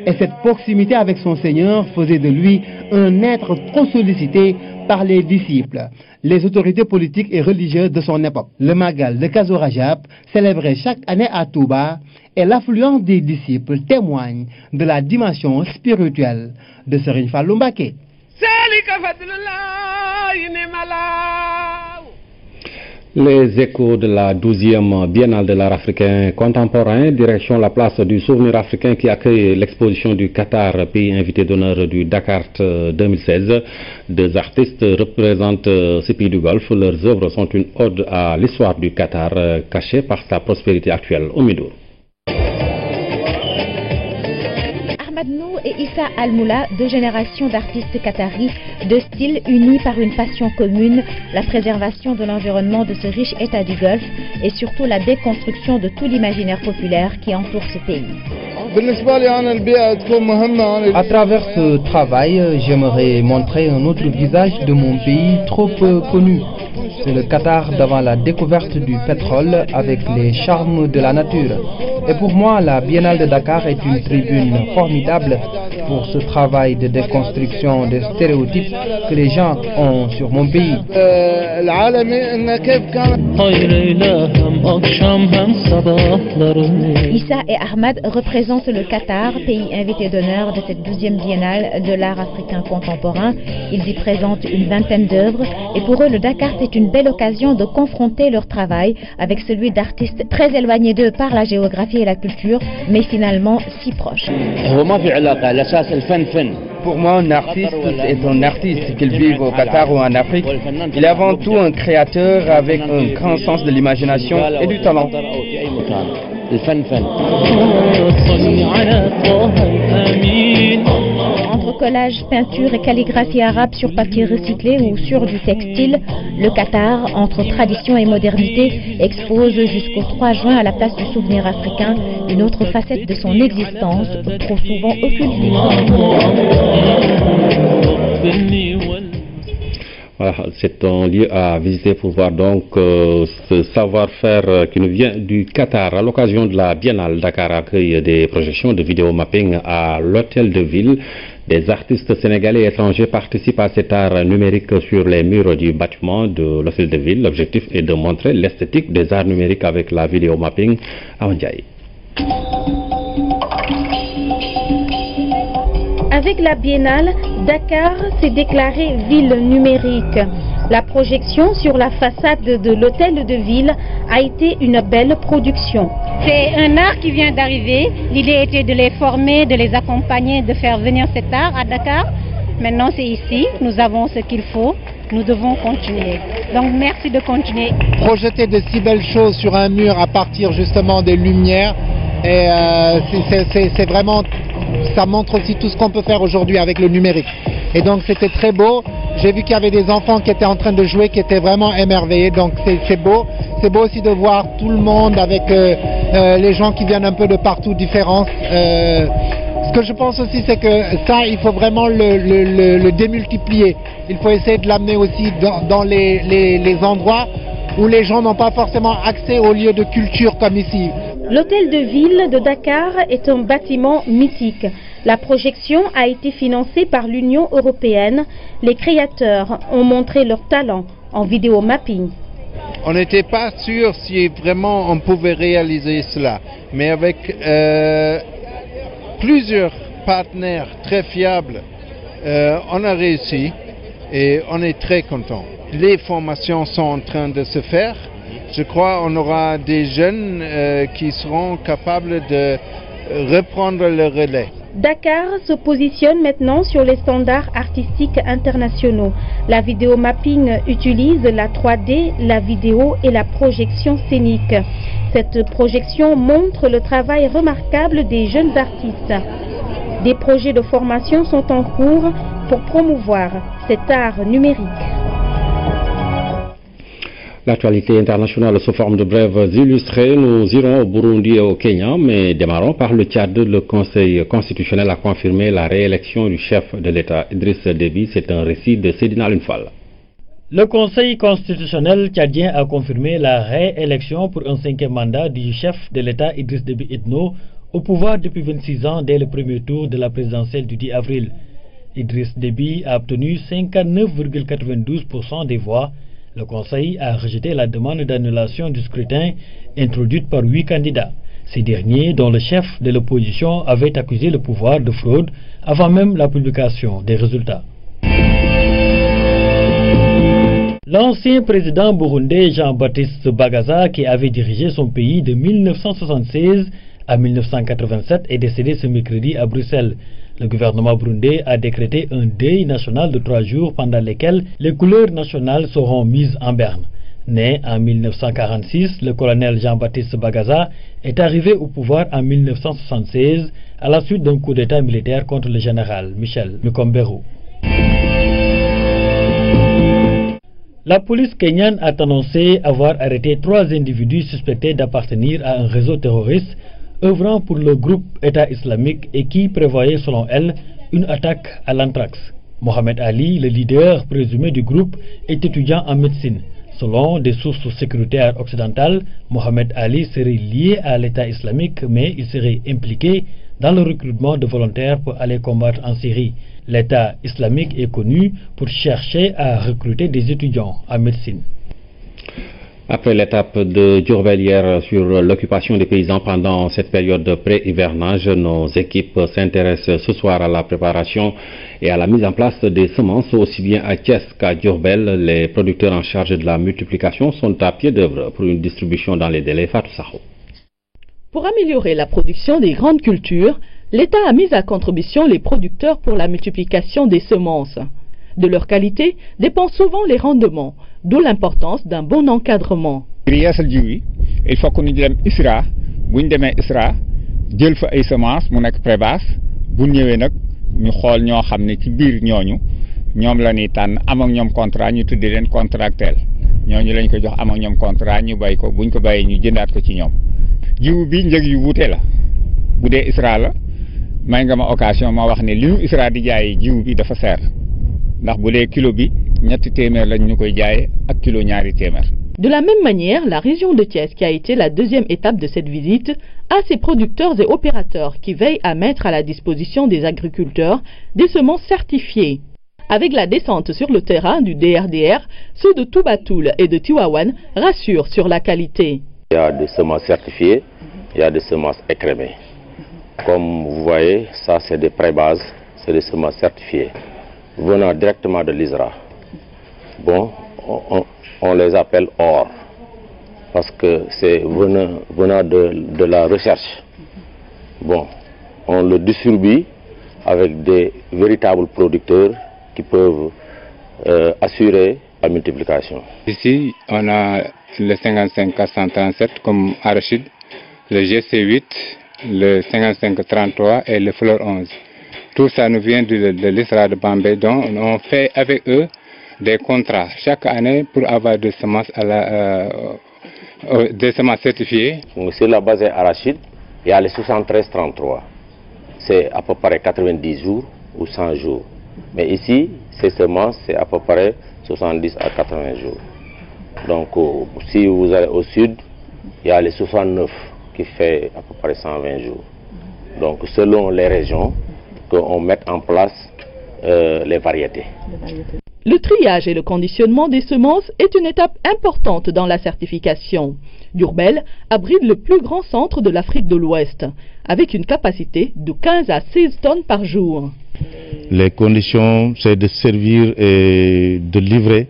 Et cette proximité avec son Seigneur faisait de lui un être trop sollicité par les disciples, les autorités politiques et religieuses de son époque. Le Magal de Kazu Rajab, célébré chaque année à Touba, et l'affluence des disciples témoignent de la dimension spirituelle de Serigne Fallou Mbacké. Les échos de la 12e Biennale de l'art africain contemporain, direction la place du souvenir africain qui accueille l'exposition du Qatar, pays invité d'honneur du Dakar 2016. Deux artistes représentent ces pays du Golfe. Leurs œuvres sont une ode à l'histoire du Qatar, cachée par sa prospérité actuelle. Au Midour. Ahmadnou et Issa Al-Moula, deux générations d'artistes qataris, deux styles unis par une passion commune, la préservation de l'environnement de ce riche état du Golfe et surtout la déconstruction de tout l'imaginaire populaire qui entoure ce pays. À travers ce travail, j'aimerais montrer un autre visage de mon pays trop peu connu. C'est le Qatar devant la découverte du pétrole avec les charmes de la nature. Et pour moi, la Biennale de Dakar est une tribune formidable pour ce travail de déconstruction des stéréotypes que les gens ont sur mon pays. Issa et Ahmad représentent le Qatar, pays invité d'honneur de cette 12e Biennale de l'art africain contemporain. Ils y présentent une vingtaine d'œuvres et pour eux, le Dakar, c'est une belle occasion de confronter leur travail avec celui d'artistes très éloignés d'eux par la géographie et la culture, mais finalement si proches. Pour moi, un artiste est un artiste, qu'il vive au Qatar ou en Afrique. Il est avant tout un créateur avec un grand sens de l'imagination et du talent. Entre collage, peinture et calligraphie arabe sur papier recyclé ou sur du textile, le Qatar, entre tradition et modernité, expose jusqu'au 3 juin à la place du souvenir africain une autre facette de son existence, trop souvent occultée. Voilà, c'est un lieu à visiter pour voir donc ce savoir-faire qui nous vient du Qatar. À l'occasion de la Biennale, Dakar accueille des projections de vidéo mapping à l'hôtel de ville. Des artistes sénégalais et étrangers participent à cet art numérique sur les murs du bâtiment de l'hôtel de ville. L'objectif est de montrer l'esthétique des arts numériques avec la vidéo mapping à Ndiaye. Avec la Biennale, Dakar s'est déclarée ville numérique. La projection sur la façade de l'hôtel de ville a été une belle production. C'est un art qui vient d'arriver. L'idée était de les former, de les accompagner, de faire venir cet art à Dakar. Maintenant c'est ici, nous avons ce qu'il faut, nous devons continuer. Donc merci de continuer. Projeter de si belles choses sur un mur à partir justement des lumières, et c'est vraiment, ça montre aussi tout ce qu'on peut faire aujourd'hui avec le numérique. Et donc c'était très beau. J'ai vu qu'il y avait des enfants qui étaient en train de jouer, qui étaient vraiment émerveillés. Donc c'est beau. C'est beau aussi de voir tout le monde avec les gens qui viennent un peu de partout, différents. Ce que je pense aussi, c'est que ça, il faut vraiment le démultiplier. Il faut essayer de l'amener aussi dans les endroits où les gens n'ont pas forcément accès aux lieux de culture comme ici. L'hôtel de ville de Dakar est un bâtiment mythique. La projection a été financée par l'Union européenne. Les créateurs ont montré leur talent en vidéo mapping. On n'était pas sûr si vraiment on pouvait réaliser cela, mais avec plusieurs partenaires très fiables, on a réussi et on est très content. Les formations sont en train de se faire. Je crois qu'on aura des jeunes qui seront capables de reprendre le relais. Dakar se positionne maintenant sur les standards artistiques internationaux. La vidéo mapping utilise la 3D, la vidéo et la projection scénique. Cette projection montre le travail remarquable des jeunes artistes. Des projets de formation sont en cours pour promouvoir cet art numérique. L'actualité internationale sous forme de brèves illustrées. Nous irons au Burundi et au Kenya, mais démarrons par le Tchad. Le Conseil constitutionnel a confirmé la réélection du chef de l'État, Idriss Déby. C'est un récit de Sédina Lunfal. Le Conseil constitutionnel tchadien a confirmé la réélection pour un 5e mandat du chef de l'État, Idriss Déby Itno, au pouvoir depuis 26 ans dès le premier tour de la présidentielle du 10 avril. Idriss Déby a obtenu 59,92% des voix. Le Conseil a rejeté la demande d'annulation du scrutin introduite par 8 candidats. Ces derniers, dont le chef de l'opposition avait accusé le pouvoir de fraude avant même la publication des résultats. L'ancien président burundais Jean-Baptiste Bagaza, qui avait dirigé son pays de 1976 à 1987, est décédé ce mercredi à Bruxelles. Le gouvernement burundais a décrété un deuil national de 3 jours pendant lesquels les couleurs nationales seront mises en berne. Né en 1946, le colonel Jean-Baptiste Bagaza est arrivé au pouvoir en 1976 à la suite d'un coup d'état militaire contre le général Michel Micombero. La police kenyane a annoncé avoir arrêté 3 individus suspectés d'appartenir à un réseau terroriste œuvrant pour le groupe État islamique et qui prévoyait selon elle une attaque à l'anthrax. Mohamed Ali, le leader présumé du groupe, est étudiant en médecine. Selon des sources sécuritaires occidentales, Mohamed Ali serait lié à l'État islamique, mais il serait impliqué dans le recrutement de volontaires pour aller combattre en Syrie. L'État islamique est connu pour chercher à recruter des étudiants en médecine. Après l'étape de Diourbel hier sur l'occupation des paysans pendant cette période de pré-hivernage, nos équipes s'intéressent ce soir à la préparation et à la mise en place des semences aussi bien à Thiès qu'à Diourbel. Les producteurs en charge de la multiplication sont à pied d'œuvre pour une distribution dans les délais. Fatou Sakho. Pour améliorer la production des grandes cultures, l'État a mis à contribution les producteurs pour la multiplication des semences. De leur qualité dépendent souvent les rendements, d'où l'importance d'un bon encadrement. Il faut que nous disions ISRA, bu ñu demee ISRA jël fa ay semences mu nekk prébasse bu ñëwee nag ñu xool ñoo xam ne ci biir ñooñu ñoom la ñuy tànn am ak ñoom contrat ñu tuddee leen contractuel ñooñu lañ ko jox am ak ñoom contrat ñu bay ko buñ ko bayee ñu jëndaat ko ci ñoom. jiwu bi njëg yu wuute la bu dee ISRA la may nga ma occasion ma wax ne li ñu ISRA di jaayee jiwu bi dafa seer ndax bu dee kilo bi ñetti téeméer lañ ñu koy jaayee ak kilo ñaari téeméer. De la même manière, la région de Thiès, qui a été la deuxième étape de cette visite, a ses producteurs et opérateurs qui veillent à mettre à la disposition des agriculteurs des semences certifiées. Avec la descente sur le terrain du DRDR, ceux de Toubatoul et de Tiwawan rassurent sur la qualité. Il y a des semences certifiées, il y a des semences écrémées. Comme vous voyez, ça c'est des prébases, c'est des semences certifiées, venant directement de l'ISRA. Bon, on les appelle or, parce que c'est venant de la recherche. Bon, on le distribue avec des véritables producteurs qui peuvent assurer la multiplication. Ici, on a le 55-437 comme arachide, le GC8, le 55-33 et le fleur 11. Tout ça nous vient de l'ISRA de Bambey, donc on fait avec eux des contrats chaque année pour avoir des semences, des semences certifiées. Sur la base arachide, il y a les 73-33. C'est à peu près 90 jours ou 100 jours. Mais ici, ces semences, c'est à peu près 70 à 80 jours. Donc, si vous allez au sud, il y a les 69 qui fait à peu près 120 jours. Donc, selon les régions, qu'on mette en place les variétés. Le triage et le conditionnement des semences est une étape importante dans la certification. Diourbel abrite le plus grand centre de l'Afrique de l'Ouest, avec une capacité de 15 à 16 tonnes par jour. Les conditions, c'est de servir et de livrer,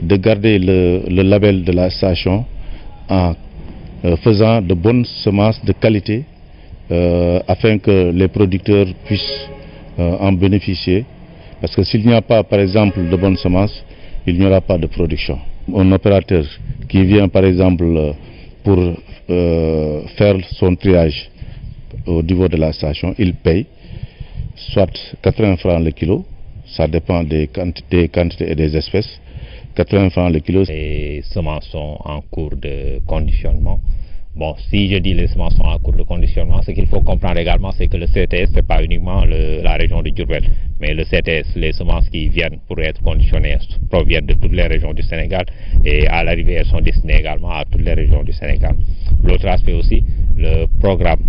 de garder le label de la station en faisant de bonnes semences de qualité afin que les producteurs puissent en bénéficier. Parce que s'il n'y a pas, par exemple, de bonnes semences, il n'y aura pas de production. Un opérateur qui vient, par exemple, pour faire son triage au niveau de la station, il paye soit 80 francs le kilo, ça dépend des quantités et des espèces, 80 francs le kilo. Les semences sont en cours de conditionnement. Bon, si je dis les semences sont en cours de conditionnement, ce qu'il faut comprendre également, c'est que le CTS, ce n'est pas uniquement la région de Diourbel, mais le CTS, les semences qui viennent pour être conditionnées proviennent de toutes les régions du Sénégal et à l'arrivée, elles sont destinées également à toutes les régions du Sénégal. L'autre aspect aussi, le programme